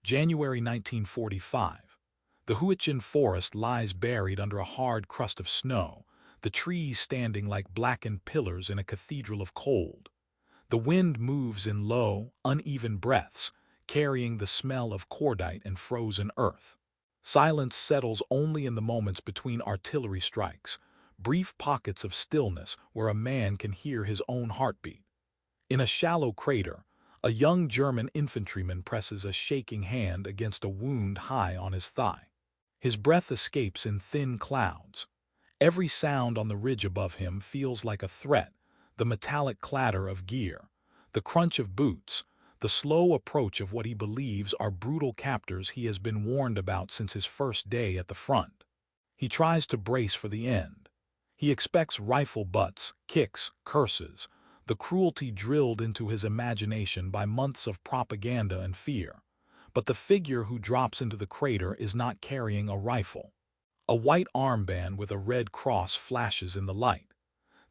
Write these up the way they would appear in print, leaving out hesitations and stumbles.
January 1945. The Hürtgen Forest lies buried under a hard crust of snow, the trees standing like blackened pillars in a cathedral of cold. The wind moves in low, uneven breaths, carrying the smell of cordite and frozen earth. Silence settles only in the moments between artillery strikes, brief pockets of stillness where a man can hear his own heartbeat. In a shallow crater, a young German infantryman presses a shaking hand against a wound high on his thigh. His breath escapes in thin clouds. Every sound on the ridge above him feels like a threat: the metallic clatter of gear, the crunch of boots, the slow approach of what he believes are brutal captors he has been warned about since his first day at the front. He tries to brace for the end. He expects rifle butts, kicks, curses, the cruelty drilled into his imagination by months of propaganda and fear. But the figure who drops into the crater is not carrying a rifle. A white armband with a red cross flashes in the light.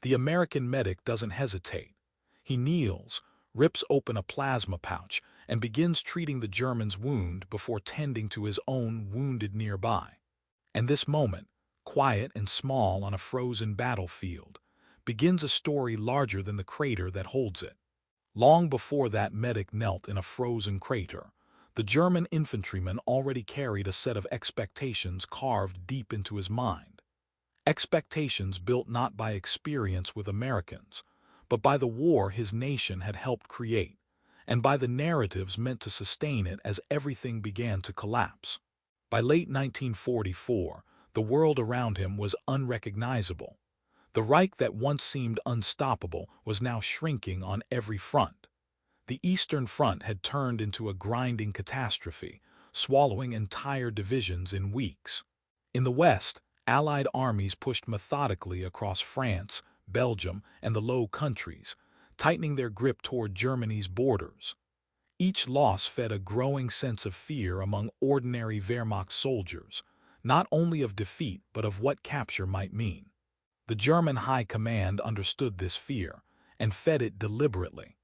The American medic doesn't hesitate. He kneels, rips open a plasma pouch, and begins treating the German's wound before tending to his own wounded nearby. And this moment, quiet and small on a frozen battlefield, begins a story larger than the crater that holds it. Long before that medic knelt in a frozen crater, the German infantryman already carried a set of expectations carved deep into his mind. Expectations built not by experience with Americans, but by the war his nation had helped create, and by the narratives meant to sustain it as everything began to collapse. By late 1944, the world around him was unrecognizable. The Reich that once seemed unstoppable was now shrinking on every front. The Eastern Front had turned into a grinding catastrophe, swallowing entire divisions in weeks. In the West, Allied armies pushed methodically across France, Belgium, and the Low Countries, tightening their grip toward Germany's borders. Each loss fed a growing sense of fear among ordinary Wehrmacht soldiers, not only of defeat but of what capture might mean. The German High Command understood this fear and fed it deliberately.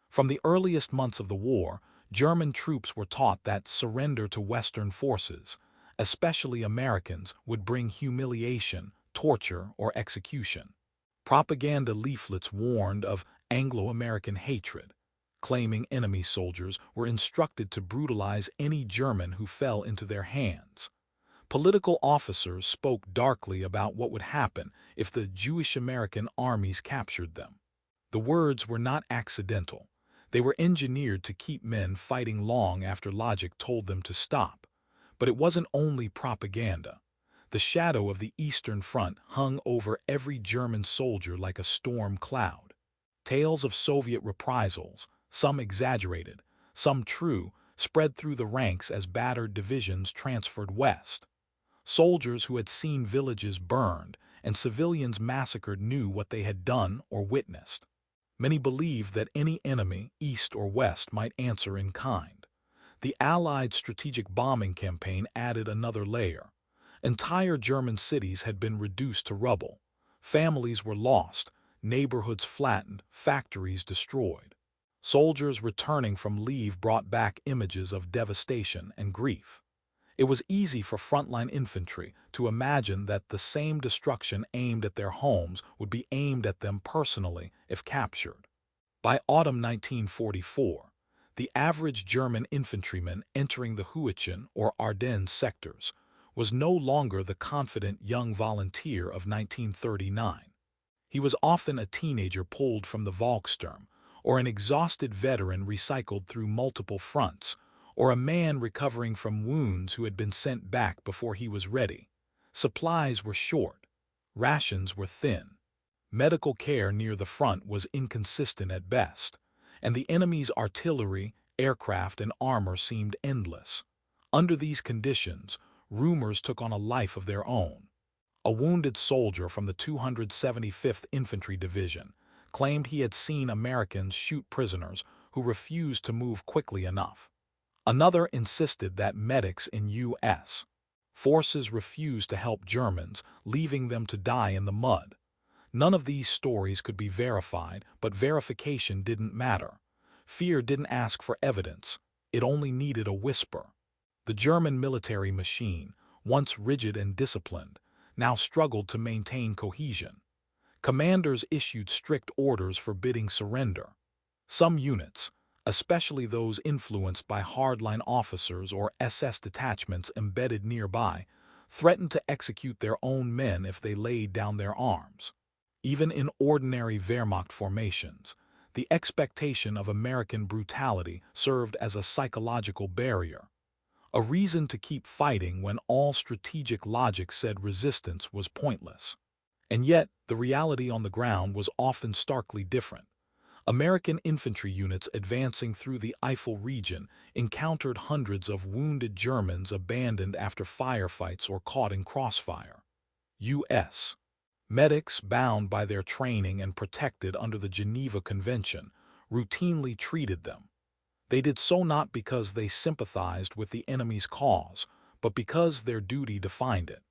From the earliest months of the war, German troops were taught that surrender to Western forces, especially Americans, would bring humiliation, torture, or execution. Propaganda leaflets warned of Anglo-American hatred, claiming enemy soldiers were instructed to brutalize any German who fell into their hands. Political officers spoke darkly about what would happen if the Jewish-American armies captured them. The words were not accidental. They were engineered to keep men fighting long after logic told them to stop. But it wasn't only propaganda. The shadow of the Eastern Front hung over every German soldier like a storm cloud. Tales of Soviet reprisals, some exaggerated, some true, spread through the ranks as battered divisions transferred west. Soldiers who had seen villages burned and civilians massacred knew what they had done or witnessed. Many believed that any enemy, east or west, might answer in kind. The Allied strategic bombing campaign added another layer. Entire German cities had been reduced to rubble. Families were lost, neighborhoods flattened, factories destroyed. Soldiers returning from leave brought back images of devastation and grief. It was easy for frontline infantry to imagine that the same destruction aimed at their homes would be aimed at them personally if captured. By autumn 1944, the average German infantryman entering the Hürtgen or Ardennes sectors was no longer the confident young volunteer of 1939. He was often a teenager pulled from the Volkssturm, or an exhausted veteran recycled through multiple fronts, or a man recovering from wounds who had been sent back before he was ready. Supplies were short. Rations were thin. Medical care near the front was inconsistent at best, and the enemy's artillery, aircraft, and armor seemed endless. Under these conditions, rumors took on a life of their own. A wounded soldier from the 275th Infantry Division claimed he had seen Americans shoot prisoners who refused to move quickly enough. Another insisted that medics in U.S. forces refused to help Germans, leaving them to die in the mud. None of these stories could be verified, but verification didn't matter. Fear didn't ask for evidence. It only needed a whisper. The German military machine, once rigid and disciplined, now struggled to maintain cohesion. Commanders issued strict orders forbidding surrender. Some units, especially those influenced by hardline officers or SS detachments embedded nearby, threatened to execute their own men if they laid down their arms. Even in ordinary Wehrmacht formations, the expectation of American brutality served as a psychological barrier, a reason to keep fighting when all strategic logic said resistance was pointless. And yet, the reality on the ground was often starkly different. American infantry units advancing through the Eifel region encountered hundreds of wounded Germans abandoned after firefights or caught in crossfire. U.S. medics, bound by their training and protected under the Geneva Convention, routinely treated them. They did so not because they sympathized with the enemy's cause, but because their duty defined it.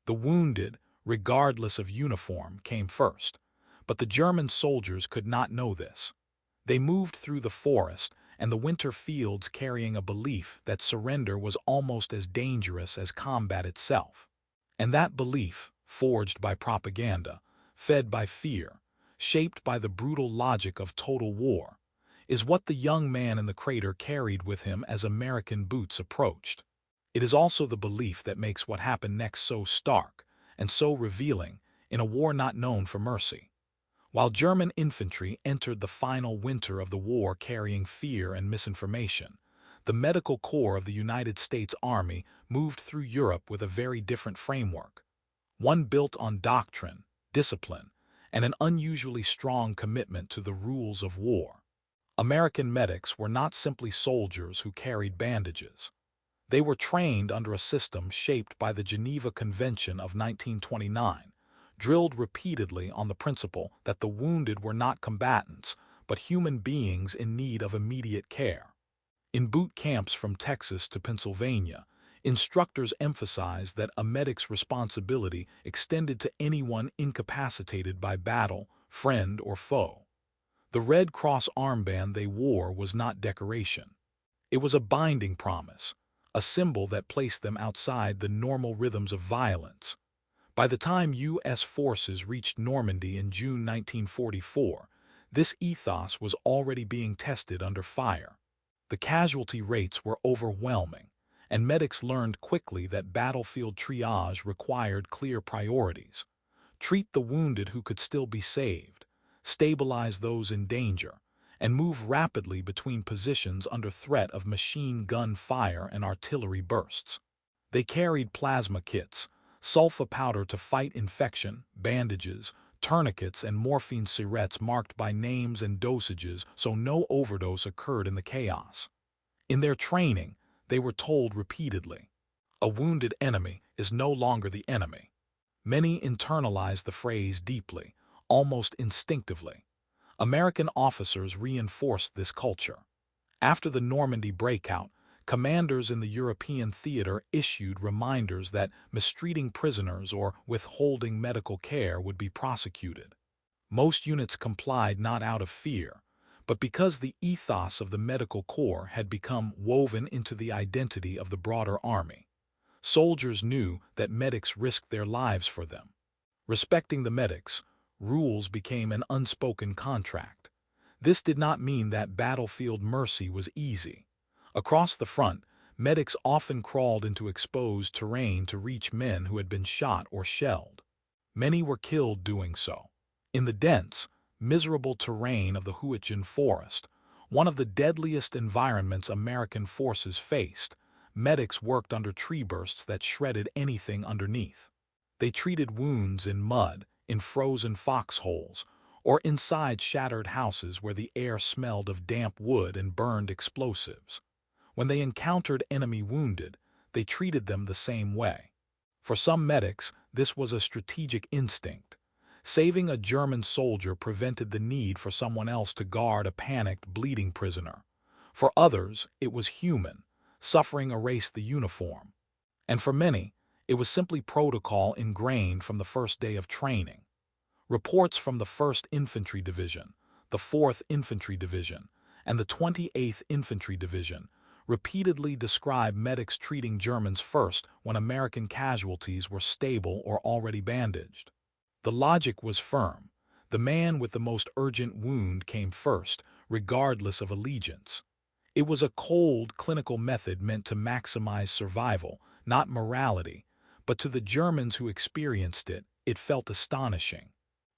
The wounded, regardless of uniform, came first, but the German soldiers could not know this. They moved through the forest and the winter fields carrying a belief that surrender was almost as dangerous as combat itself. And that belief, forged by propaganda, fed by fear, shaped by the brutal logic of total war, is what the young man in the crater carried with him as American boots approached. It is also the belief that makes what happened next so stark and so revealing in a war not known for mercy. While German infantry entered the final winter of the war carrying fear and misinformation, the medical corps of the United States Army moved through Europe with a very different framework, one built on doctrine, discipline, and an unusually strong commitment to the rules of war. American medics were not simply soldiers who carried bandages. They were trained under a system shaped by the Geneva Convention of 1929, drilled repeatedly on the principle that the wounded were not combatants, but human beings in need of immediate care. In boot camps from Texas to Pennsylvania, instructors emphasized that a medic's responsibility extended to anyone incapacitated by battle, friend or foe. The Red Cross armband they wore was not decoration. It was a binding promise, a symbol that placed them outside the normal rhythms of violence. By the time U.S. forces reached Normandy in June 1944, this ethos was already being tested under fire. The casualty rates were overwhelming, and medics learned quickly that battlefield triage required clear priorities. Treat the wounded who could still be saved, stabilize those in danger, and move rapidly between positions under threat of machine gun fire and artillery bursts. They carried plasma kits, sulfa powder to fight infection, bandages, tourniquets, and morphine syringes marked by names and dosages so no overdose occurred in the chaos. In their training, they were told repeatedly, "A wounded enemy is no longer the enemy." Many internalized the phrase deeply, almost instinctively. American officers reinforced this culture. After the Normandy breakout, commanders in the European theater issued reminders that mistreating prisoners or withholding medical care would be prosecuted. Most units complied not out of fear, but because the ethos of the medical corps had become woven into the identity of the broader army. Soldiers knew that medics risked their lives for them. Respecting the medics, rules became an unspoken contract. This did not mean that battlefield mercy was easy. Across the front, medics often crawled into exposed terrain to reach men who had been shot or shelled. Many were killed doing so. In the dense, miserable terrain of the Hürtgen Forest, one of the deadliest environments American forces faced, medics worked under treebursts that shredded anything underneath. They treated wounds in mud, in frozen foxholes, or inside shattered houses where the air smelled of damp wood and burned explosives. When they encountered enemy wounded, they treated them the same way. For some medics, this was a strategic instinct. Saving a German soldier prevented the need for someone else to guard a panicked, bleeding prisoner. For others, it was human. Suffering erased the uniform. And for many, it was simply protocol ingrained from the first day of training. Reports from the 1st Infantry Division, the 4th Infantry Division, and the 28th Infantry Division repeatedly describe medics treating Germans first when American casualties were stable or already bandaged. The logic was firm. The man with the most urgent wound came first, regardless of allegiance. It was a cold, clinical method meant to maximize survival, not morality, but to the Germans who experienced it, it felt astonishing.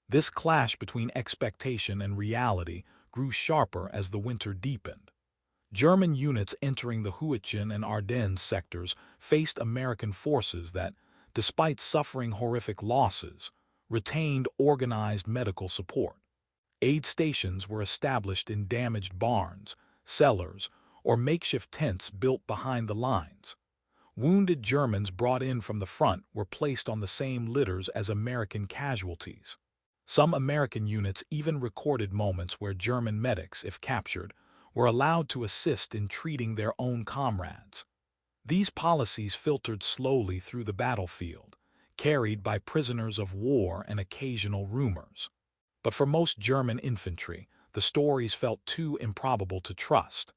This clash between expectation and reality grew sharper as the winter deepened. German units entering the Hürtgen and Ardennes sectors faced American forces that, despite suffering horrific losses, retained organized medical support. Aid stations were established in damaged barns, cellars, or makeshift tents built behind the lines. Wounded Germans brought in from the front were placed on the same litters as American casualties. Some American units even recorded moments where German medics, if captured, were allowed to assist in treating their own comrades. These policies filtered slowly through the battlefield, carried by prisoners of war and occasional rumors. But for most German infantry, the stories felt too improbable to trust.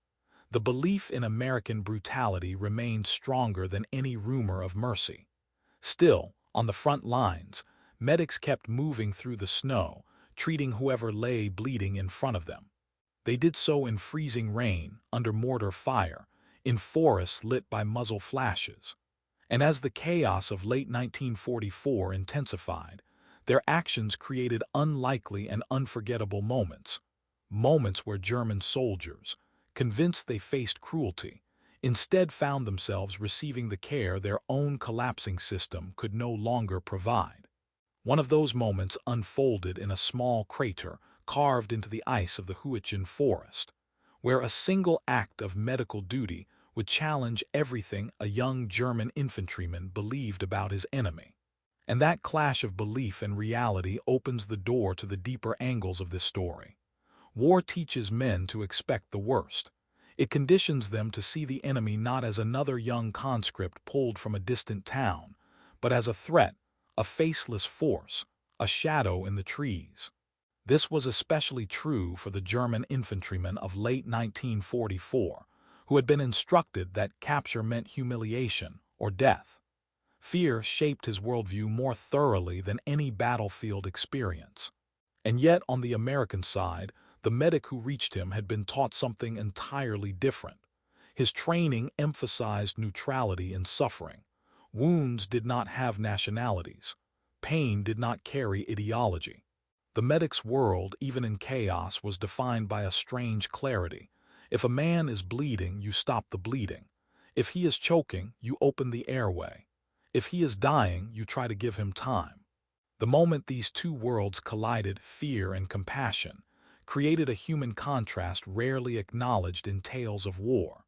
The belief in American brutality remained stronger than any rumor of mercy. Still, on the front lines, medics kept moving through the snow, treating whoever lay bleeding in front of them. They did so in freezing rain, under mortar fire, in forests lit by muzzle flashes. And as the chaos of late 1944 intensified, their actions created unlikely and unforgettable moments. Moments where German soldiers, convinced they faced cruelty, instead found themselves receiving the care their own collapsing system could no longer provide. One of those moments unfolded in a small crater carved into the ice of the Hürtgen Forest, where a single act of medical duty would challenge everything a young German infantryman believed about his enemy. And that clash of belief and reality opens the door to the deeper angles of this story. War teaches men to expect the worst. It conditions them to see the enemy not as another young conscript pulled from a distant town, but as a threat, a faceless force, a shadow in the trees. This was especially true for the German infantrymen of late 1944, who had been instructed that capture meant humiliation or death. Fear shaped his worldview more thoroughly than any battlefield experience. And yet, on the American side, the medic who reached him had been taught something entirely different. His training emphasized neutrality in suffering. Wounds did not have nationalities. Pain did not carry ideology. The medic's world, even in chaos, was defined by a strange clarity. If a man is bleeding, you stop the bleeding. If he is choking, you open the airway. If he is dying, you try to give him time. The moment these two worlds collided, fear and compassion, created a human contrast rarely acknowledged in tales of war.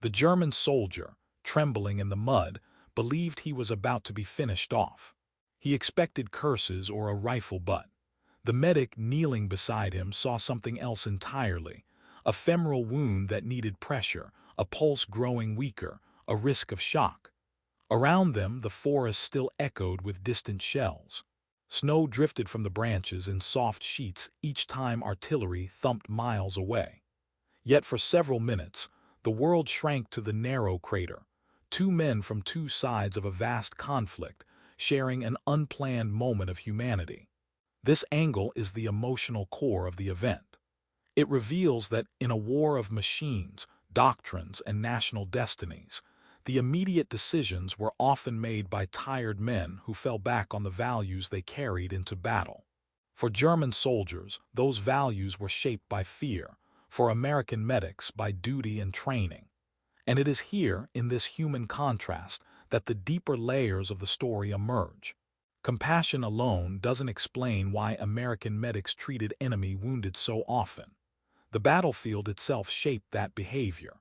The German soldier, trembling in the mud, believed he was about to be finished off. He expected curses or a rifle butt. The medic kneeling beside him saw something else entirely, a femoral wound that needed pressure, a pulse growing weaker, a risk of shock. Around them, the forest still echoed with distant shells. Snow drifted from the branches in soft sheets each time artillery thumped miles away. Yet for several minutes, the world shrank to the narrow crater, two men from two sides of a vast conflict, sharing an unplanned moment of humanity. This angle is the emotional core of the event. It reveals that in a war of machines, doctrines, and national destinies, the immediate decisions were often made by tired men who fell back on the values they carried into battle. For German soldiers, those values were shaped by fear, for American medics by duty and training. And it is here, in this human contrast, that the deeper layers of the story emerge. Compassion alone doesn't explain why American medics treated enemy wounded so often. The battlefield itself shaped that behavior.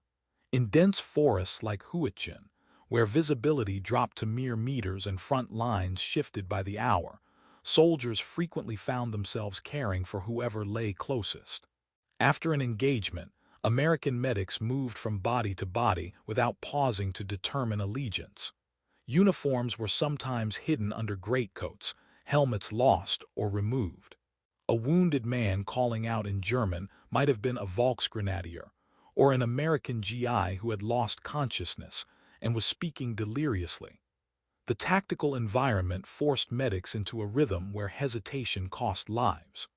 In dense forests like Hürtgen, where visibility dropped to mere meters and front lines shifted by the hour, soldiers frequently found themselves caring for whoever lay closest. After an engagement, American medics moved from body to body without pausing to determine allegiance. Uniforms were sometimes hidden under greatcoats, helmets lost or removed. A wounded man calling out in German might have been a Volksgrenadier, or an American GI who had lost consciousness and was speaking deliriously. The tactical environment forced medics into a rhythm where hesitation cost lives.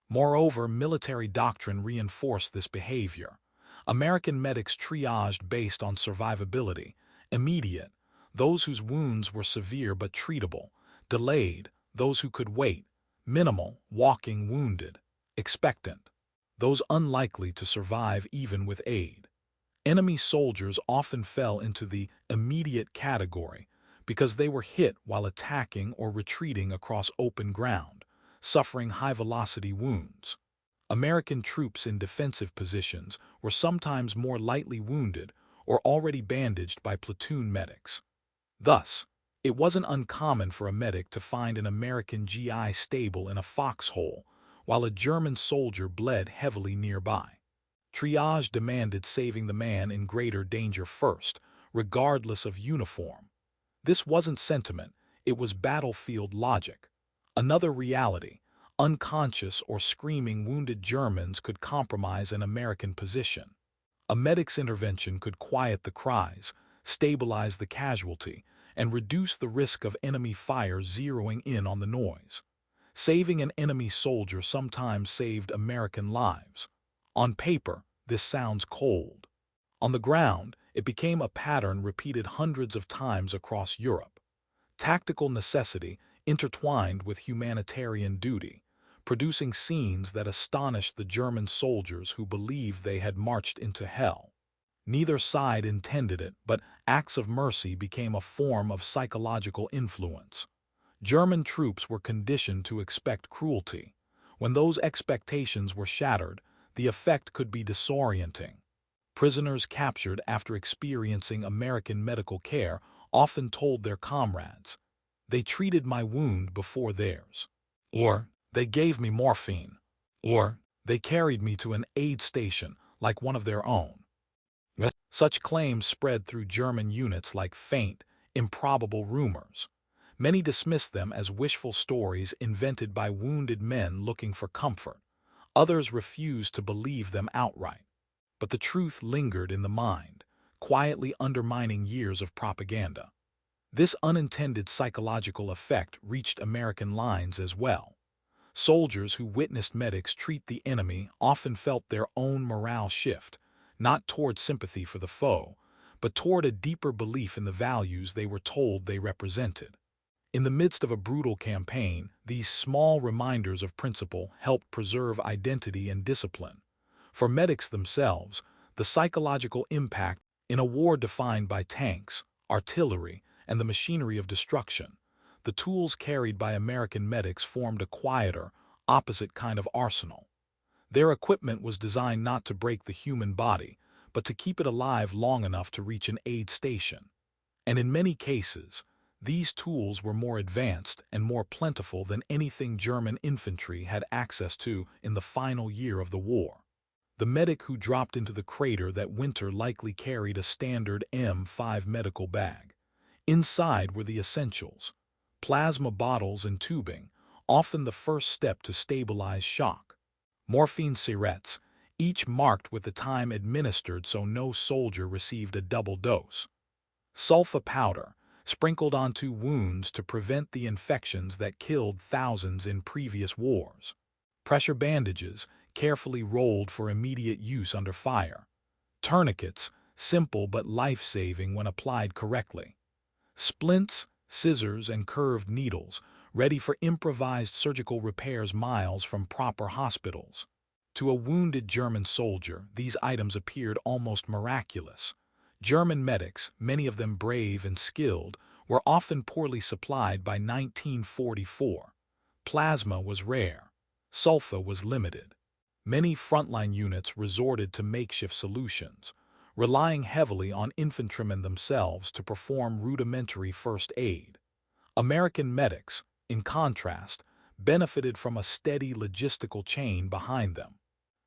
Moreover, military doctrine reinforced this behavior. American medics triaged based on survivability, immediate, those whose wounds were severe but treatable, delayed, those who could wait, minimal, walking wounded, expectant, those unlikely to survive even with aid. Enemy soldiers often fell into the immediate category because they were hit while attacking or retreating across open ground, suffering high-velocity wounds. American troops in defensive positions were sometimes more lightly wounded or already bandaged by platoon medics. Thus, it wasn't uncommon for a medic to find an American GI stable in a foxhole while a German soldier bled heavily nearby. Triage demanded saving the man in greater danger first, regardless of uniform. This wasn't sentiment, it was battlefield logic. Another reality: unconscious or screaming wounded Germans could compromise an American position. A medic's intervention could quiet the cries, stabilize the casualty, and reduce the risk of enemy fire zeroing in on the noise. Saving an enemy soldier sometimes saved American lives. On paper, this sounds cold. On the ground, it became a pattern repeated hundreds of times across Europe. Tactical necessity intertwined with humanitarian duty, producing scenes that astonished the German soldiers who believed they had marched into hell. Neither side intended it, but acts of mercy became a form of psychological influence. German troops were conditioned to expect cruelty. When those expectations were shattered, the effect could be disorienting. Prisoners captured after experiencing American medical care often told their comrades, "They treated my wound before theirs," or "They gave me morphine," or "They carried me to an aid station like one of their own." Such claims spread through German units like faint, improbable rumors. Many dismissed them as wishful stories invented by wounded men looking for comfort. Others refused to believe them outright. But the truth lingered in the mind, quietly undermining years of propaganda. This unintended psychological effect reached American lines as well. Soldiers who witnessed medics treat the enemy often felt their own morale shift, not toward sympathy for the foe, but toward a deeper belief in the values they were told they represented. In the midst of a brutal campaign, these small reminders of principle helped preserve identity and discipline. For medics themselves, the psychological impact in a war defined by tanks, artillery, and the machinery of destruction, the tools carried by American medics formed a quieter, opposite kind of arsenal. Their equipment was designed not to break the human body, but to keep it alive long enough to reach an aid station. And in many cases, these tools were more advanced and more plentiful than anything German infantry had access to in the final year of the war. The medic who dropped into the crater that winter likely carried a standard M5 medical bag. Inside were the essentials: plasma bottles and tubing, often the first step to stabilize shock; morphine syrettes, each marked with the time administered so no soldier received a double dose; sulfa powder, sprinkled onto wounds to prevent the infections that killed thousands in previous wars; pressure bandages, carefully rolled for immediate use under fire; tourniquets, simple but life-saving when applied correctly; splints, scissors, and curved needles, ready for improvised surgical repairs miles from proper hospitals. To a wounded German soldier, these items appeared almost miraculous. German medics, many of them brave and skilled, were often poorly supplied by 1944. Plasma was rare. Sulfa was limited. Many frontline units resorted to makeshift solutions, relying heavily on infantrymen themselves to perform rudimentary first aid. American medics, in contrast, benefited from a steady logistical chain behind them.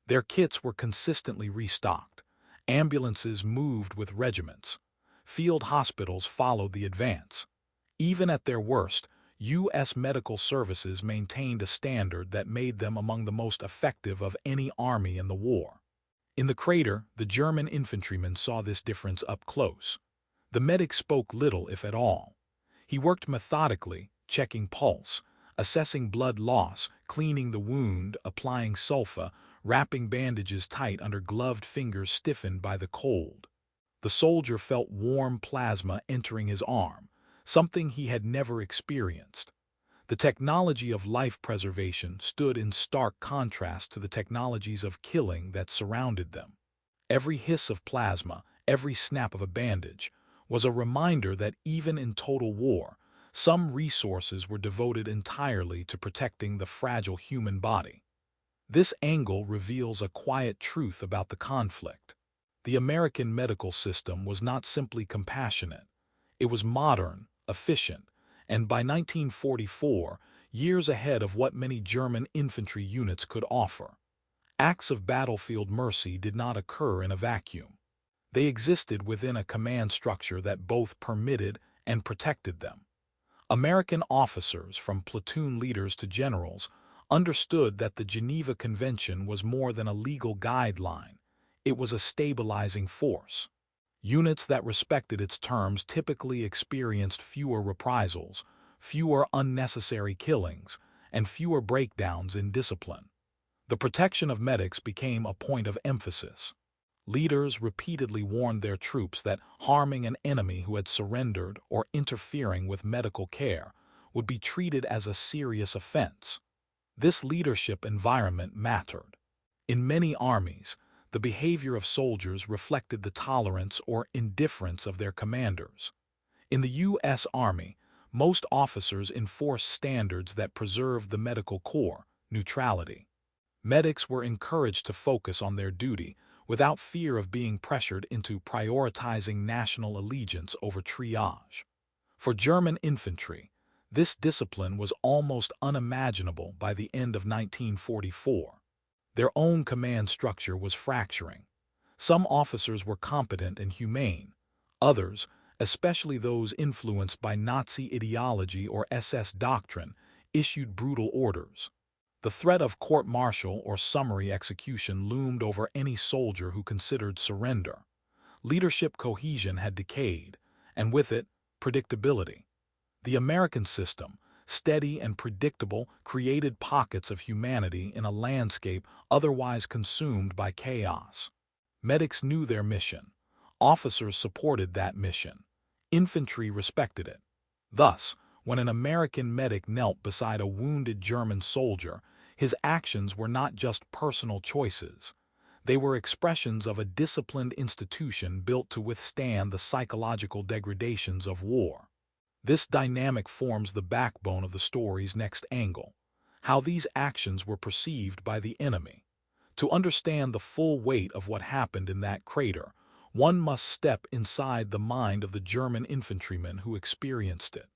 Their kits were consistently restocked. Ambulances moved with regiments. Field hospitals followed the advance. Even at their worst, U.S. medical services maintained a standard that made them among the most effective of any army in the war. In the crater, the German infantryman saw this difference up close. The medic spoke little, if at all. He worked methodically, checking pulse, assessing blood loss, cleaning the wound, applying sulfa, wrapping bandages tight under gloved fingers stiffened by the cold. The soldier felt warm plasma entering his arm, something he had never experienced. The technology of life preservation stood in stark contrast to the technologies of killing that surrounded them. Every hiss of plasma, every snap of a bandage, was a reminder that even in total war, some resources were devoted entirely to protecting the fragile human body. This angle reveals a quiet truth about the conflict. The American medical system was not simply compassionate. It was modern, efficient, and by 1944, years ahead of what many German infantry units could offer. Acts of battlefield mercy did not occur in a vacuum. They existed within a command structure that both permitted and protected them. American officers, from platoon leaders to generals, understood that the Geneva Convention was more than a legal guideline. It was a stabilizing force. Units that respected its terms typically experienced fewer reprisals, fewer unnecessary killings, and fewer breakdowns in discipline. The protection of medics became a point of emphasis. Leaders repeatedly warned their troops that harming an enemy who had surrendered or interfering with medical care would be treated as a serious offense. This leadership environment mattered. In many armies, the behavior of soldiers reflected the tolerance or indifference of their commanders. In the U.S. Army, most officers enforced standards that preserved the medical corps, neutrality. Medics were encouraged to focus on their duty without fear of being pressured into prioritizing national allegiance over triage. For German infantry, this discipline was almost unimaginable by the end of 1944. Their own command structure was fracturing. Some officers were competent and humane. Others, especially those influenced by Nazi ideology or SS doctrine, issued brutal orders. The threat of court-martial or summary execution loomed over any soldier who considered surrender. Leadership cohesion had decayed, and with it, predictability. The American system, steady and predictable, created pockets of humanity in a landscape otherwise consumed by chaos. Medics knew their mission. Officers supported that mission. Infantry respected it. Thus, when an American medic knelt beside a wounded German soldier, his actions were not just personal choices. They were expressions of a disciplined institution built to withstand the psychological degradations of war. This dynamic forms the backbone of the story's next angle: how these actions were perceived by the enemy. To understand the full weight of what happened in that crater, one must step inside the mind of the German infantryman who experienced it.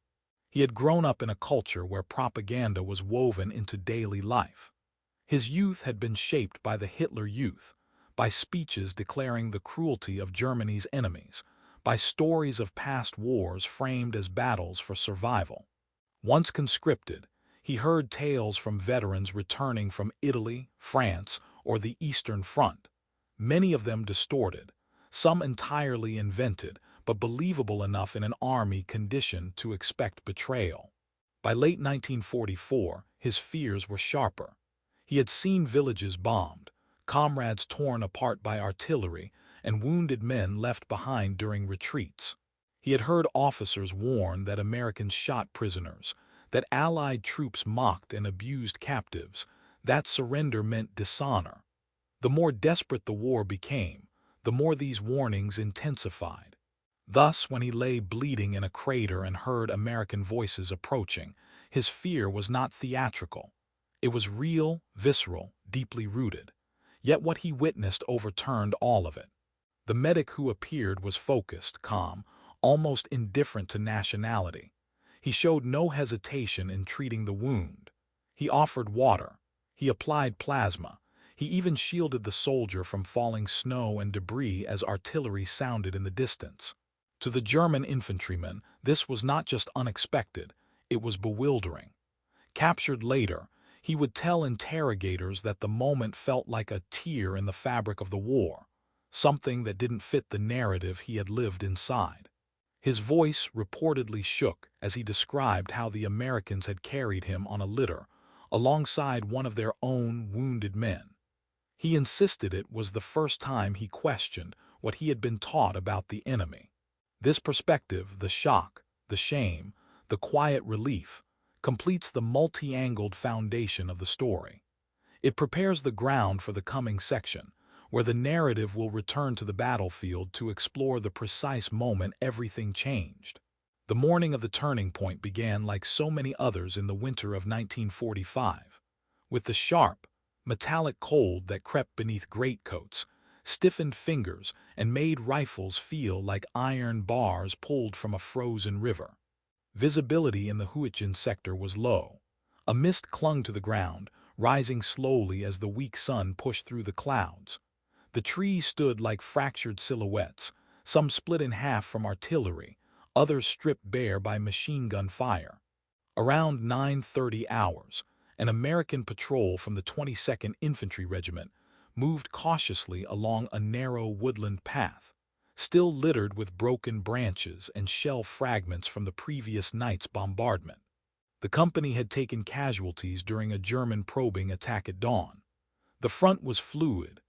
He had grown up in a culture where propaganda was woven into daily life. His youth had been shaped by the Hitler Youth, by speeches declaring the cruelty of Germany's enemies, by stories of past wars framed as battles for survival. Once conscripted, he heard tales from veterans returning from Italy, France, or the Eastern Front, many of them distorted, some entirely invented, but believable enough in an army conditioned to expect betrayal. By late 1944, his fears were sharper. He had seen villages bombed, comrades torn apart by artillery, and wounded men left behind during retreats. He had heard officers warn that Americans shot prisoners, that Allied troops mocked and abused captives, that surrender meant dishonor. The more desperate the war became, the more these warnings intensified. Thus, when he lay bleeding in a crater and heard American voices approaching, his fear was not theatrical. It was real, visceral, deeply rooted. Yet what he witnessed overturned all of it. The medic who appeared was focused, calm, almost indifferent to nationality. He showed no hesitation in treating the wound. He offered water. He applied plasma. He even shielded the soldier from falling snow and debris as artillery sounded in the distance. To the German infantryman, this was not just unexpected, it was bewildering. Captured later, He would tell interrogators that the moment felt like a tear in the fabric of the war, something that didn't fit the narrative he had lived inside. His voice reportedly shook as he described how the Americans had carried him on a litter alongside one of their own wounded men. He insisted it was the first time he questioned what he had been taught about the enemy. This perspective, the shock, the shame, the quiet relief, completes the multi-angled foundation of the story. It prepares the ground for the coming section, where the narrative will return to the battlefield to explore the precise moment everything changed. The morning of the turning point began like so many others in the winter of 1945, with the sharp, metallic cold that crept beneath greatcoats, stiffened fingers, and made rifles feel like iron bars pulled from a frozen river. Visibility in the Hürtgen sector was low. A mist clung to the ground, rising slowly as the weak sun pushed through the clouds. The trees stood like fractured silhouettes, some split in half from artillery, others stripped bare by machine gun fire. Around 9:30 hours, an American patrol from the 22nd Infantry Regiment moved cautiously along a narrow woodland path, still littered with broken branches and shell fragments from the previous night's bombardment. The company had taken casualties during a German probing attack at dawn. The front was fluid,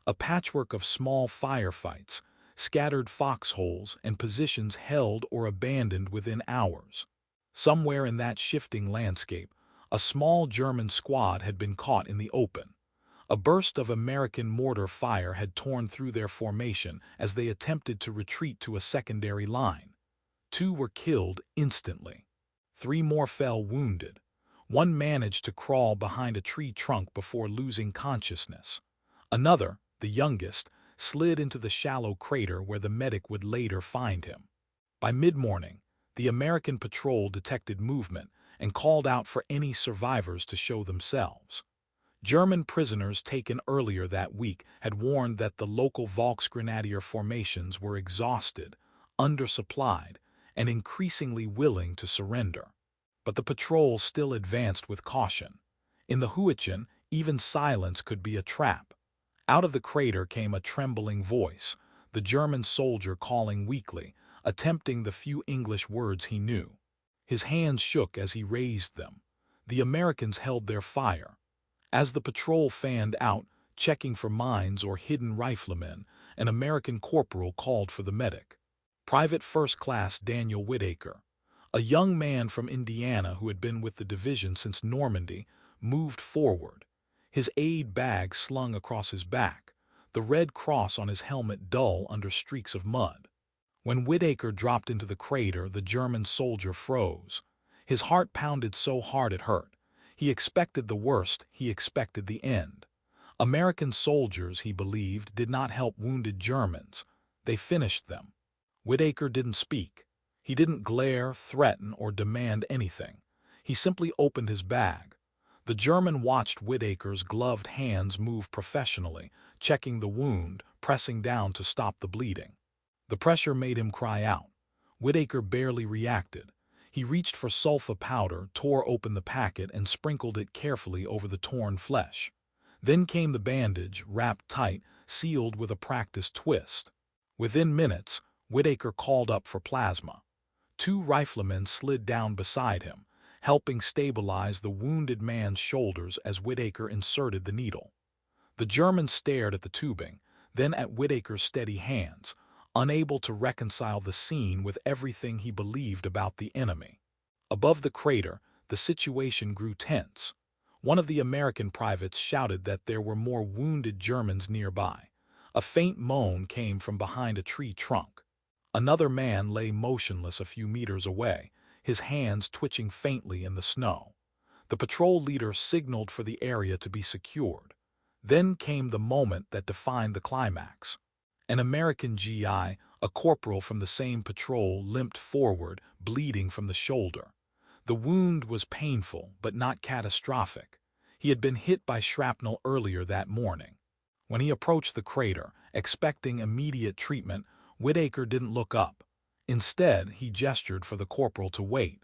a patchwork of small firefights, scattered foxholes, and positions held or abandoned within hours. Somewhere in that shifting landscape, a small German squad had been caught in the open. A burst of American mortar fire had torn through their formation as they attempted to retreat to a secondary line. 2 were killed instantly. 3 more fell wounded. 1 managed to crawl behind a tree trunk before losing consciousness. Another, the youngest, slid into the shallow crater where the medic would later find him. By mid-morning, the American patrol detected movement and called out for any survivors to show themselves. German prisoners taken earlier that week had warned that the local Volksgrenadier formations were exhausted, undersupplied, and increasingly willing to surrender. But the patrol still advanced with caution. In the Hürtgen, even silence could be a trap. Out of the crater came a trembling voice, the German soldier calling weakly, attempting the few English words he knew. His hands shook as he raised them. The Americans held their fire. As the patrol fanned out, checking for mines or hidden riflemen, an American corporal called for the medic. Private First Class Daniel Whitaker, a young man from Indiana who had been with the division since Normandy, moved forward, his aid bag slung across his back, the red cross on his helmet dull under streaks of mud. When Whitaker dropped into the crater, the German soldier froze. His heart pounded so hard it hurt. He expected the worst, he expected the end. American soldiers, he believed, did not help wounded Germans. They finished them. Whitaker didn't speak. He didn't glare, threaten, or demand anything. He simply opened his bag. The German watched Whitaker's gloved hands move professionally, checking the wound, pressing down to stop the bleeding. The pressure made him cry out. Whitaker barely reacted. He reached for sulfa powder, tore open the packet, and sprinkled it carefully over the torn flesh. Then came the bandage, wrapped tight, sealed with a practiced twist. Within minutes, Whitaker called up for plasma. 2 riflemen slid down beside him, helping stabilize the wounded man's shoulders as Whitaker inserted the needle. The German stared at the tubing, then at Whitaker's steady hands, unable to reconcile the scene with everything he believed about the enemy. Above the crater, the situation grew tense. One of the American privates shouted that there were more wounded Germans nearby. A faint moan came from behind a tree trunk. Another man lay motionless a few meters away, his hands twitching faintly in the snow. The patrol leader signaled for the area to be secured. Then came the moment that defined the climax. An American GI, a corporal from the same patrol, limped forward, bleeding from the shoulder. The wound was painful, but not catastrophic. He had been hit by shrapnel earlier that morning. When he approached the crater, expecting immediate treatment, Whitaker didn't look up. Instead, he gestured for the corporal to wait.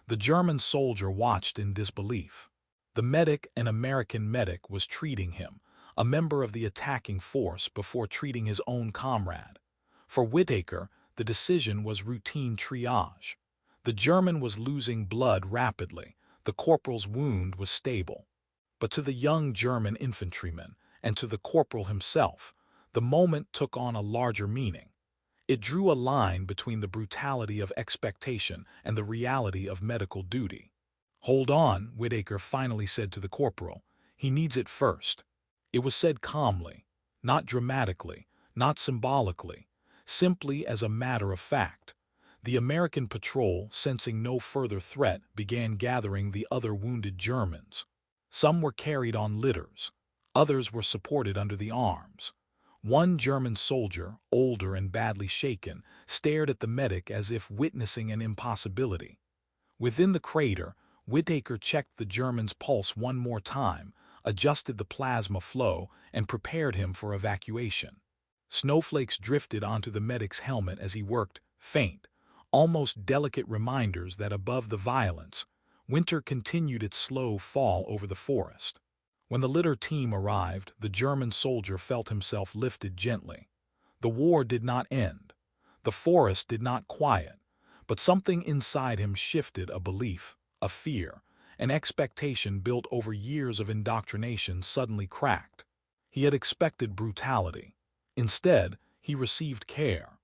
The German soldier watched in disbelief. The medic, an American medic, was treating him, a member of the attacking force, before treating his own comrade. For Whitaker, the decision was routine triage. The German was losing blood rapidly. The corporal's wound was stable. But to the young German infantryman, and to the corporal himself, the moment took on a larger meaning. It drew a line between the brutality of expectation and the reality of medical duty. "Hold on," Whitaker finally said to the corporal. "He needs it first." It was said calmly, not dramatically, not symbolically, simply as a matter of fact. The American patrol, sensing no further threat, began gathering the other wounded Germans. Some were carried on litters. Others were supported under the arms. One German soldier, older and badly shaken, stared at the medic as if witnessing an impossibility. Within the crater, Whitaker checked the German's pulse one more time, adjusted the plasma flow, and prepared him for evacuation. Snowflakes drifted onto the medic's helmet as he worked, faint, almost delicate reminders that above the violence, winter continued its slow fall over the forest. When the litter team arrived, the German soldier felt himself lifted gently. The war did not end. The forest did not quiet, but something inside him shifted. A belief, a fear, an expectation built over years of indoctrination suddenly cracked. He had expected brutality. Instead, he received care.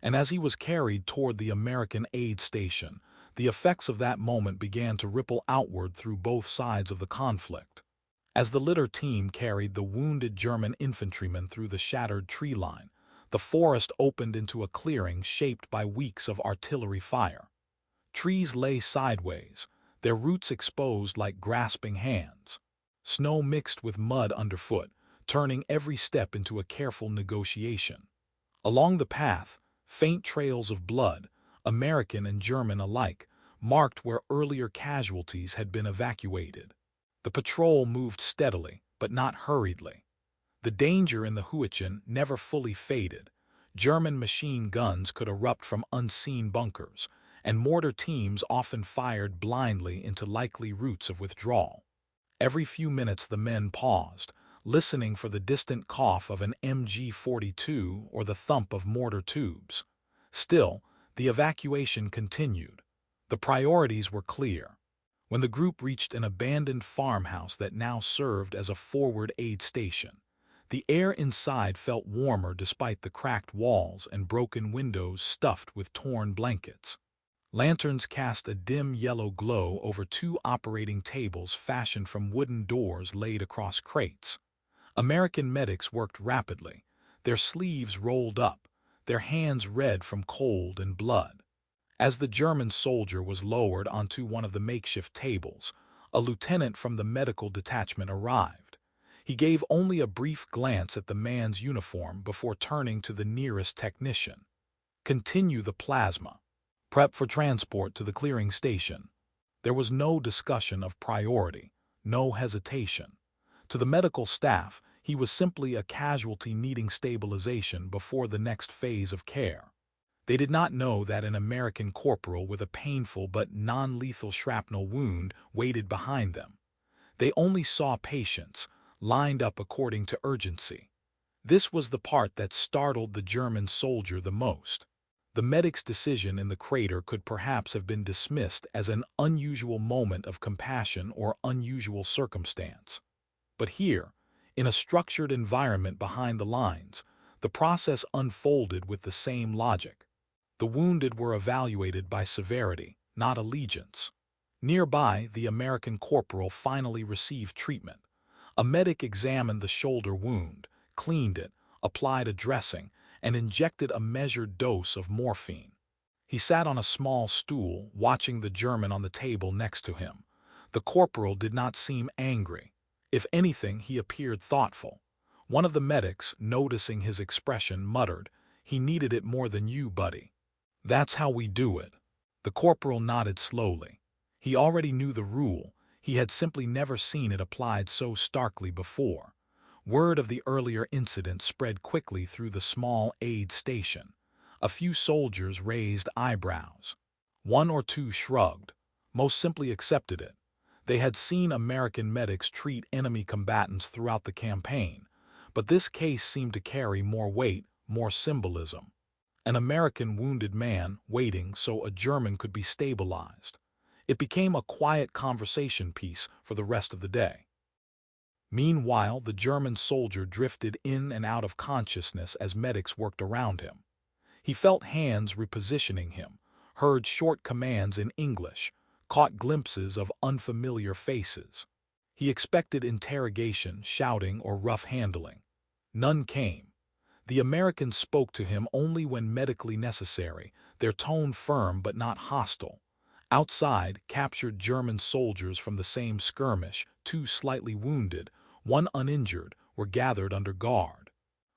And as he was carried toward the American aid station, the effects of that moment began to ripple outward through both sides of the conflict. As the litter team carried the wounded German infantryman through the shattered tree line, the forest opened into a clearing shaped by weeks of artillery fire. Trees lay sideways, their roots exposed like grasping hands. Snow mixed with mud underfoot, turning every step into a careful negotiation. Along the path, faint trails of blood, American and German alike, marked where earlier casualties had been evacuated. The patrol moved steadily, but not hurriedly. The danger in the Hürtgen never fully faded. German machine guns could erupt from unseen bunkers, and mortar teams often fired blindly into likely routes of withdrawal. Every few minutes the men paused, listening for the distant cough of an MG-42 or the thump of mortar tubes. Still, the evacuation continued. The priorities were clear. When the group reached an abandoned farmhouse that now served as a forward aid station, the air inside felt warmer despite the cracked walls and broken windows stuffed with torn blankets. Lanterns cast a dim yellow glow over two operating tables fashioned from wooden doors laid across crates. American medics worked rapidly, their sleeves rolled up, their hands red from cold and blood. As the German soldier was lowered onto one of the makeshift tables, a lieutenant from the medical detachment arrived. He gave only a brief glance at the man's uniform before turning to the nearest technician. "Continue the plasma. Prep for transport to the clearing station." There was no discussion of priority, no hesitation. To the medical staff, he was simply a casualty needing stabilization before the next phase of care. They did not know that an American corporal with a painful but non-lethal shrapnel wound waited behind them. They only saw patients, lined up according to urgency. This was the part that startled the German soldier the most. The medic's decision in the crater could perhaps have been dismissed as an unusual moment of compassion or unusual circumstance. But here, in a structured environment behind the lines, the process unfolded with the same logic. The wounded were evaluated by severity, not allegiance. Nearby, the American corporal finally received treatment. A medic examined the shoulder wound, cleaned it, applied a dressing, and injected a measured dose of morphine. He sat on a small stool, watching the German on the table next to him. The corporal did not seem angry. If anything, he appeared thoughtful. One of the medics, noticing his expression, muttered, "He needed it more than you, buddy." "That's how we do it." The corporal nodded slowly. He already knew the rule. He had simply never seen it applied so starkly before. Word of the earlier incident spread quickly through the small aid station. A few soldiers raised eyebrows. One or two shrugged, most simply accepted it. They had seen American medics treat enemy combatants throughout the campaign, but this case seemed to carry more weight, more symbolism. An American wounded man waiting so a German could be stabilized. It became a quiet conversation piece for the rest of the day. Meanwhile, the German soldier drifted in and out of consciousness as medics worked around him. He felt hands repositioning him, heard short commands in English, caught glimpses of unfamiliar faces. He expected interrogation, shouting, or rough handling. None came. The Americans spoke to him only when medically necessary, their tone firm but not hostile. Outside, captured German soldiers from the same skirmish, two slightly wounded, one uninjured, were gathered under guard.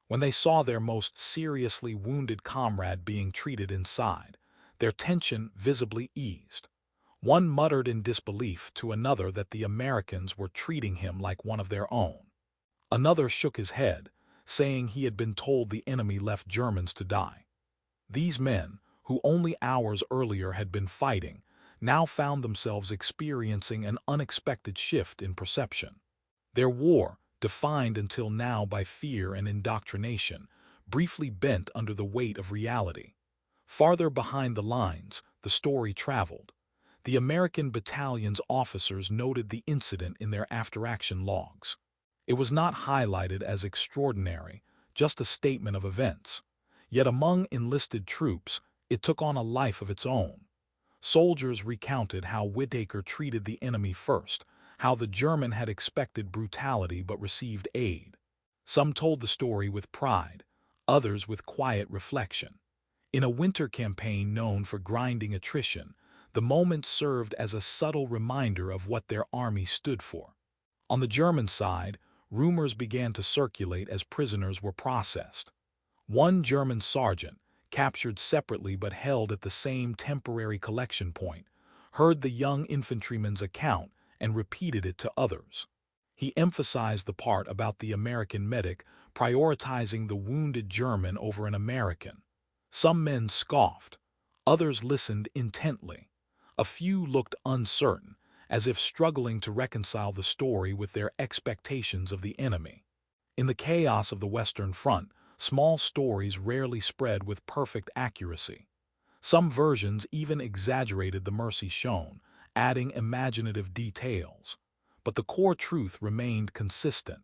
When they saw their most seriously wounded comrade being treated inside, their tension visibly eased. One muttered in disbelief to another that the Americans were treating him like one of their own. Another shook his head, saying he had been told the enemy left Germans to die. These men, who only hours earlier had been fighting, now found themselves experiencing an unexpected shift in perception. Their war, defined until now by fear and indoctrination, briefly bent under the weight of reality. Farther behind the lines, the story traveled. The American battalion's officers noted the incident in their after-action logs. It was not highlighted as extraordinary, just a statement of events. Yet among enlisted troops, it took on a life of its own. Soldiers recounted how Whittaker treated the enemy first, how the German had expected brutality but received aid. Some told the story with pride, others with quiet reflection. In a winter campaign known for grinding attrition, the moment served as a subtle reminder of what their army stood for. On the German side, rumors began to circulate as prisoners were processed. One German sergeant, captured separately but held at the same temporary collection point, heard the young infantryman's account and repeated it to others. He emphasized the part about the American medic prioritizing the wounded German over an American. Some men scoffed, others listened intently. A few looked uncertain, as if struggling to reconcile the story with their expectations of the enemy. In the chaos of the Western Front, small stories rarely spread with perfect accuracy. Some versions even exaggerated the mercy shown, adding imaginative details. But the core truth remained consistent.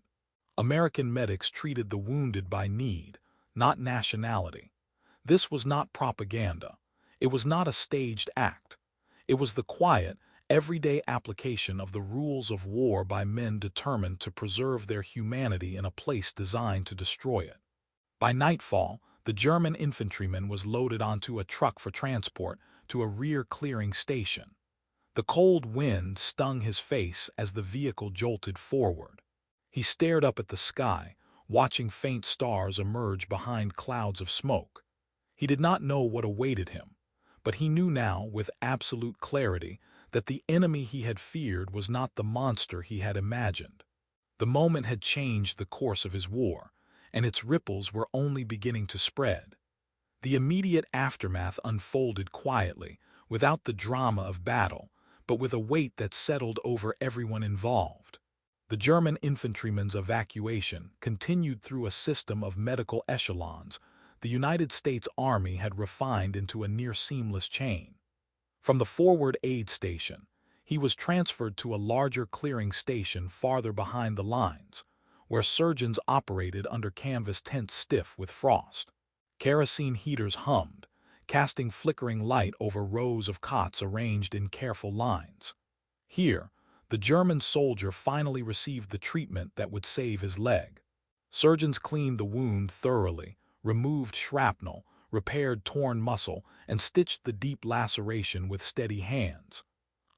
American medics treated the wounded by need, not nationality. This was not propaganda. It was not a staged act. It was the quiet, everyday application of the rules of war by men determined to preserve their humanity in a place designed to destroy it. By nightfall, the German infantryman was loaded onto a truck for transport to a rear clearing station. The cold wind stung his face as the vehicle jolted forward. He stared up at the sky, watching faint stars emerge behind clouds of smoke. He did not know what awaited him, but he knew now with absolute clarity that the enemy he had feared was not the monster he had imagined. The moment had changed the course of his war, and its ripples were only beginning to spread. The immediate aftermath unfolded quietly, without the drama of battle, but with a weight that settled over everyone involved. The German infantryman's evacuation continued through a system of medical echelons the United States Army had refined into a near-seamless chain. From the forward aid station, he was transferred to a larger clearing station farther behind the lines, where surgeons operated under canvas tents stiff with frost. Kerosene heaters hummed, casting flickering light over rows of cots arranged in careful lines. Here, the German soldier finally received the treatment that would save his leg. Surgeons cleaned the wound thoroughly, removed shrapnel, repaired torn muscle, and stitched the deep laceration with steady hands.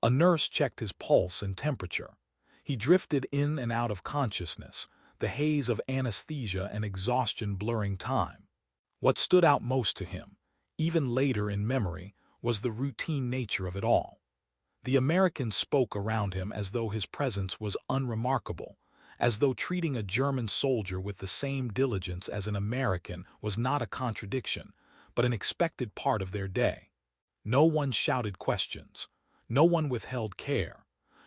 A nurse checked his pulse and temperature. He drifted in and out of consciousness, the haze of anesthesia and exhaustion blurring time. What stood out most to him, even later in memory, was the routine nature of it all. The Americans spoke around him as though his presence was unremarkable, as though treating a German soldier with the same diligence as an American was not a contradiction, but an expected part of their day. No one shouted questions. No one withheld care.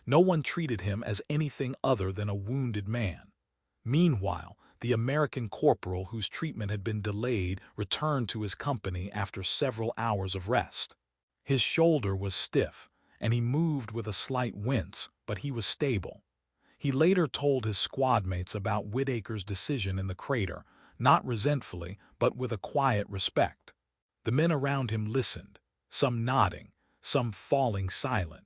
No one treated him as anything other than a wounded man. Meanwhile, the American corporal whose treatment had been delayed returned to his company after several hours of rest. His shoulder was stiff, and he moved with a slight wince, but he was stable. He later told his squadmates about Whitaker's decision in the crater, not resentfully, but with a quiet respect. The men around him listened, some nodding, some falling silent.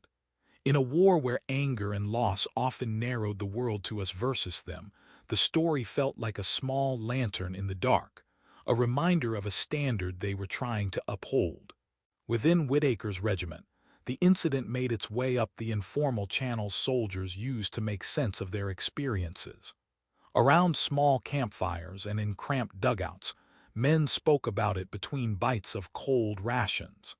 In a war where anger and loss often narrowed the world to us versus them, the story felt like a small lantern in the dark, a reminder of a standard they were trying to uphold. Within Whitaker's regiment, the incident made its way up the informal channels soldiers used to make sense of their experiences. Around small campfires and in cramped dugouts, men spoke about it between bites of cold rations.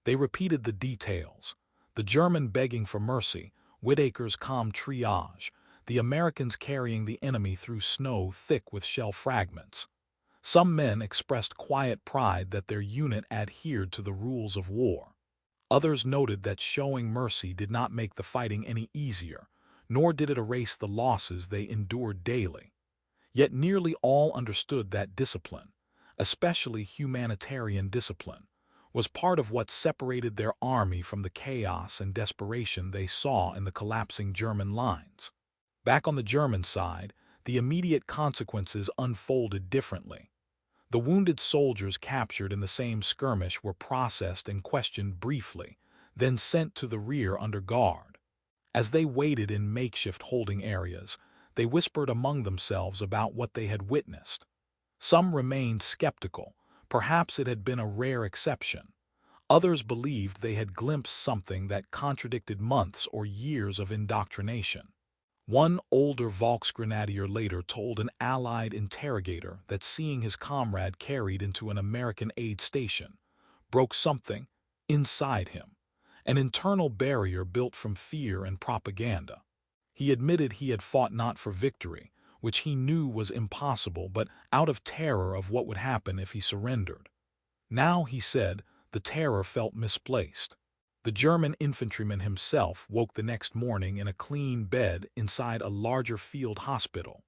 They repeated the details: the German begging for mercy, Whitaker's calm triage, the Americans carrying the enemy through snow thick with shell fragments. Some men expressed quiet pride that their unit adhered to the rules of war. Others noted that showing mercy did not make the fighting any easier, nor did it erase the losses they endured daily. Yet nearly all understood that discipline, especially humanitarian discipline, was part of what separated their army from the chaos and desperation they saw in the collapsing German lines. Back on the German side, the immediate consequences unfolded differently. The wounded soldiers captured in the same skirmish were processed and questioned briefly, then sent to the rear under guard. As they waited in makeshift holding areas, they whispered among themselves about what they had witnessed. Some remained skeptical, perhaps it had been a rare exception. Others believed they had glimpsed something that contradicted months or years of indoctrination. One older Volksgrenadier later told an Allied interrogator that seeing his comrade carried into an American aid station broke something inside him, an internal barrier built from fear and propaganda. He admitted he had fought not for victory, which he knew was impossible, but out of terror of what would happen if he surrendered. Now, he said, the terror felt misplaced. The German infantryman himself woke the next morning in a clean bed inside a larger field hospital.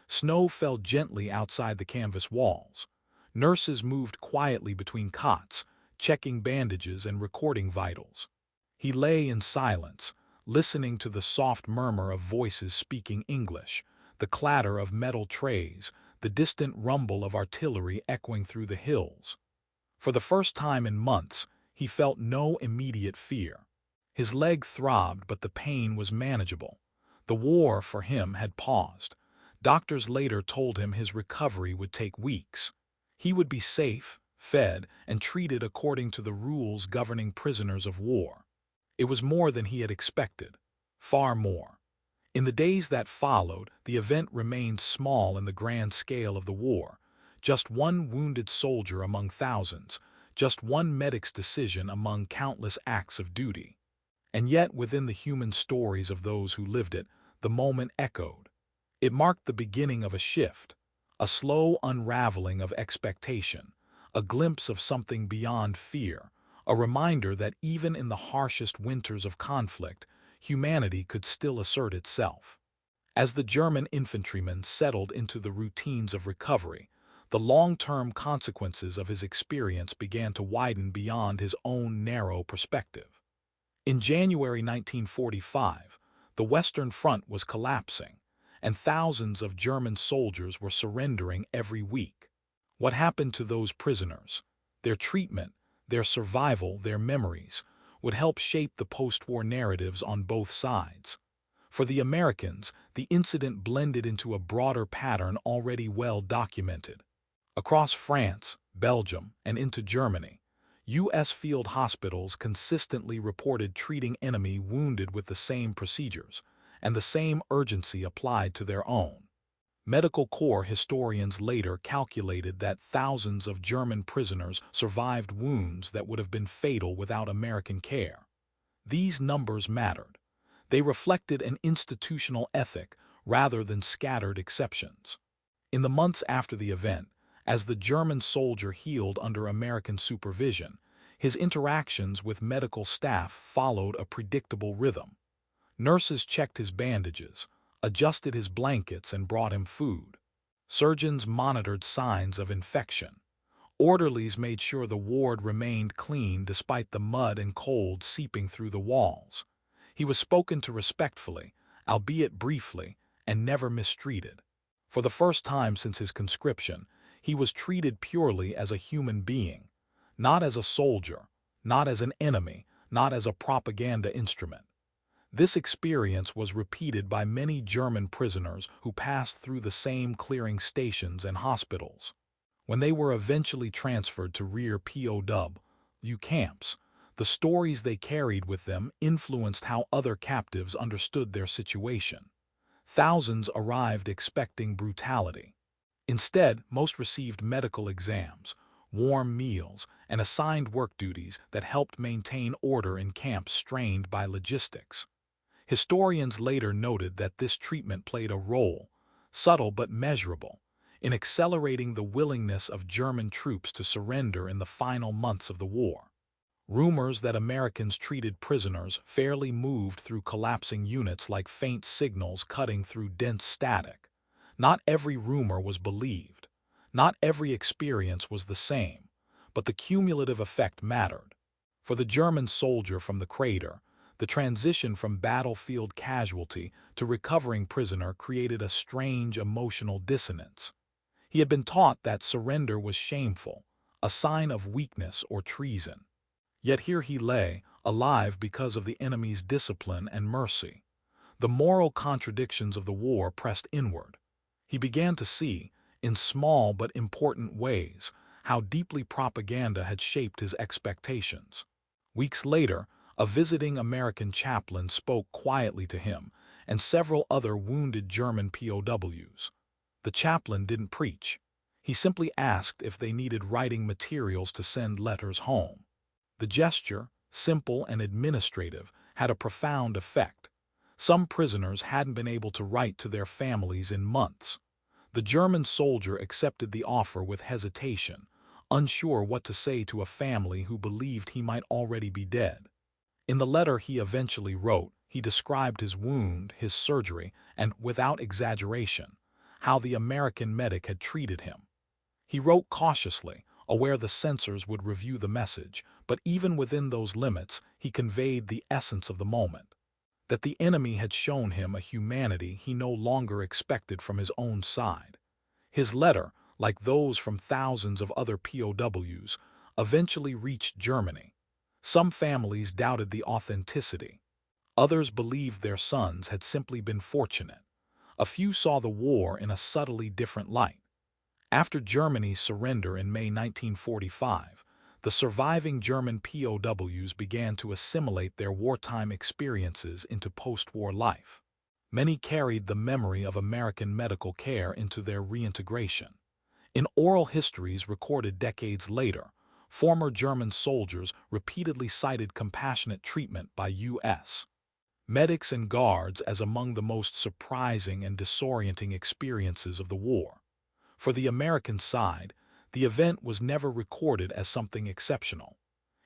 Snow fell gently outside the canvas walls. Nurses moved quietly between cots, checking bandages and recording vitals. He lay in silence, listening to the soft murmur of voices speaking English, the clatter of metal trays, the distant rumble of artillery echoing through the hills. For the first time in months, he felt no immediate fear. His leg throbbed, but the pain was manageable. The war, for him, had paused. Doctors later told him his recovery would take weeks. He would be safe, fed, and treated according to the rules governing prisoners of war. It was more than he had expected, far more. In the days that followed, the event remained small in the grand scale of the war. Just one wounded soldier among thousands, just one medic's decision among countless acts of duty. And yet, within the human stories of those who lived it, the moment echoed. It marked the beginning of a shift, a slow unraveling of expectation, a glimpse of something beyond fear, a reminder that even in the harshest winters of conflict, humanity could still assert itself. As the German infantryman settled into the routines of recovery, the long-term consequences of his experience began to widen beyond his own narrow perspective. In January 1945, the Western Front was collapsing, and thousands of German soldiers were surrendering every week. What happened to those prisoners? Their treatment, their survival, their memories, would help shape the post-war narratives on both sides. For the Americans, the incident blended into a broader pattern already well documented. Across France, Belgium, and into Germany, U.S. field hospitals consistently reported treating enemy wounded with the same procedures, and the same urgency applied to their own. Medical Corps historians later calculated that thousands of German prisoners survived wounds that would have been fatal without American care. These numbers mattered. They reflected an institutional ethic rather than scattered exceptions. In the months after the event, as the German soldier healed under American supervision, his interactions with medical staff followed a predictable rhythm. Nurses checked his bandages, adjusted his blankets, and brought him food. Surgeons monitored signs of infection. Orderlies made sure the ward remained clean despite the mud and cold seeping through the walls. He was spoken to respectfully, albeit briefly, and never mistreated. For the first time since his conscription, he was treated purely as a human being, not as a soldier, not as an enemy, not as a propaganda instrument. This experience was repeated by many German prisoners who passed through the same clearing stations and hospitals. When they were eventually transferred to rear POW camps, the stories they carried with them influenced how other captives understood their situation. Thousands arrived expecting brutality. Instead, most received medical exams, warm meals, and assigned work duties that helped maintain order in camps strained by logistics. Historians later noted that this treatment played a role, subtle but measurable, in accelerating the willingness of German troops to surrender in the final months of the war. Rumors that Americans treated prisoners fairly moved through collapsing units like faint signals cutting through dense static. Not every rumor was believed. Not every experience was the same, but the cumulative effect mattered. For the German soldier from the crater, the transition from battlefield casualty to recovering prisoner created a strange emotional dissonance. He had been taught that surrender was shameful, a sign of weakness or treason. Yet here he lay, alive because of the enemy's discipline and mercy. The moral contradictions of the war pressed inward. He began to see, in small but important ways, how deeply propaganda had shaped his expectations. Weeks later, a visiting American chaplain spoke quietly to him and several other wounded German POWs. The chaplain didn't preach. He simply asked if they needed writing materials to send letters home. The gesture, simple and administrative, had a profound effect. Some prisoners hadn't been able to write to their families in months. The German soldier accepted the offer with hesitation, unsure what to say to a family who believed he might already be dead. In the letter he eventually wrote, he described his wound, his surgery, and, without exaggeration, how the American medic had treated him. He wrote cautiously, aware the censors would review the message, but even within those limits, he conveyed the essence of the moment. That the enemy had shown him a humanity he no longer expected from his own side. His letter, like those from thousands of other POWs, eventually reached Germany. Some families doubted the authenticity. Others believed their sons had simply been fortunate. A few saw the war in a subtly different light. After Germany's surrender in May 1945, the surviving German POWs began to assimilate their wartime experiences into post-war life. Many carried the memory of American medical care into their reintegration. In oral histories recorded decades later, former German soldiers repeatedly cited compassionate treatment by U.S. medics and guards as among the most surprising and disorienting experiences of the war. For the American side, the event was never recorded as something exceptional.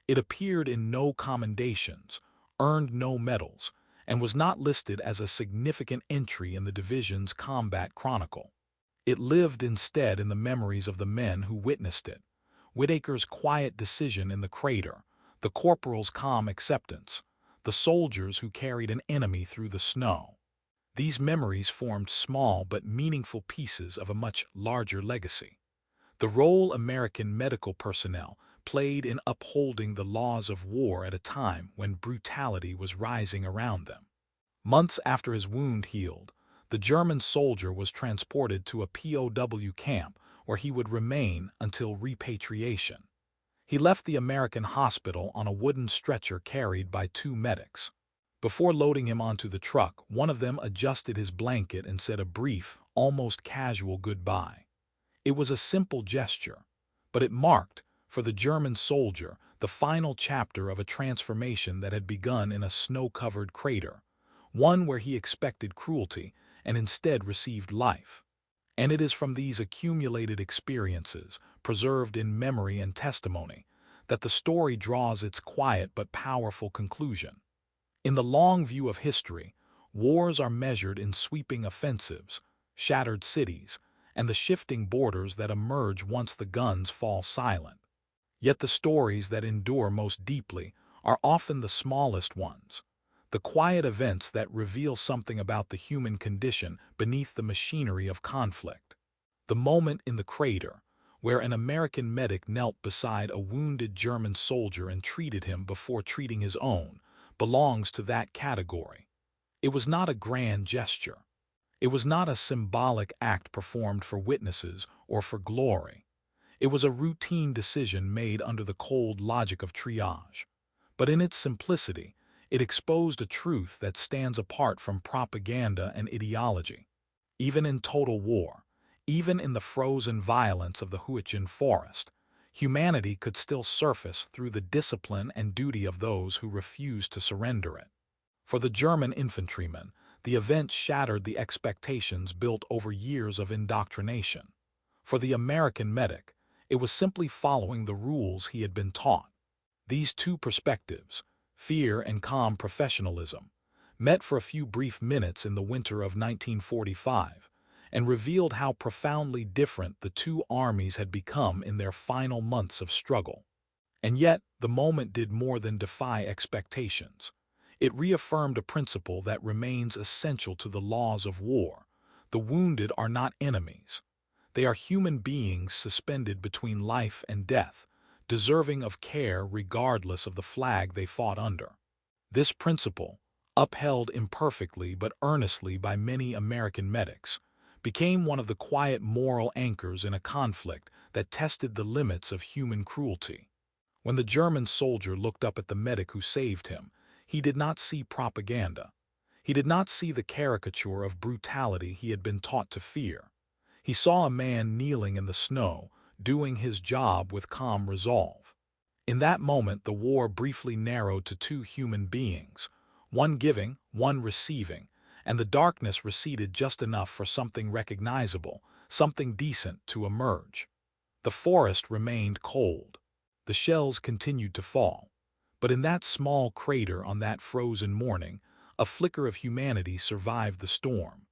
It appeared in no commendations, earned no medals, and was not listed as a significant entry in the division's combat chronicle. It lived instead in the memories of the men who witnessed it. Whitaker's quiet decision in the crater, the corporal's calm acceptance, the soldiers who carried an enemy through the snow. These memories formed small but meaningful pieces of a much larger legacy. The role American medical personnel played in upholding the laws of war at a time when brutality was rising around them. Months after his wound healed, the German soldier was transported to a POW camp where he would remain until repatriation. He left the American hospital on a wooden stretcher carried by two medics. Before loading him onto the truck, one of them adjusted his blanket and said a brief, almost casual goodbye. It was a simple gesture, but it marked, for the German soldier, the final chapter of a transformation that had begun in a snow-covered crater, one where he expected cruelty and instead received life. And it is from these accumulated experiences, preserved in memory and testimony, that the story draws its quiet but powerful conclusion. In the long view of history, Wars are measured in sweeping offensives, shattered cities, and the shifting borders that emerge once the guns fall silent. Yet the stories that endure most deeply are often the smallest ones, the quiet events that reveal something about the human condition beneath the machinery of conflict. The moment in the crater, where an American medic knelt beside a wounded German soldier and treated him before treating his own, belongs to that category. It was not a grand gesture. It was not a symbolic act performed for witnesses or for glory. It was a routine decision made under the cold logic of triage. But in its simplicity, it exposed a truth that stands apart from propaganda and ideology. Even in total war, even in the frozen violence of the Hürtgen Forest, humanity could still surface through the discipline and duty of those who refused to surrender it. For the German infantryman, the event shattered the expectations built over years of indoctrination. For the American medic, it was simply following the rules he had been taught. These two perspectives, fear and calm professionalism, met for a few brief minutes in the winter of 1945 and revealed how profoundly different the two armies had become in their final months of struggle. And yet, the moment did more than defy expectations. It reaffirmed a principle that remains essential to the laws of war. The wounded are not enemies. They are human beings suspended between life and death, deserving of care regardless of the flag they fought under. This principle, upheld imperfectly but earnestly by many American medics, became one of the quiet moral anchors in a conflict that tested the limits of human cruelty. When the German soldier looked up at the medic who saved him, he did not see propaganda. He did not see the caricature of brutality he had been taught to fear. He saw a man kneeling in the snow, doing his job with calm resolve. In that moment, the war briefly narrowed to two human beings, one giving, one receiving, and the darkness receded just enough for something recognizable, something decent to emerge. The forest remained cold. The shells continued to fall. But in that small crater on that frozen morning, a flicker of humanity survived the storm.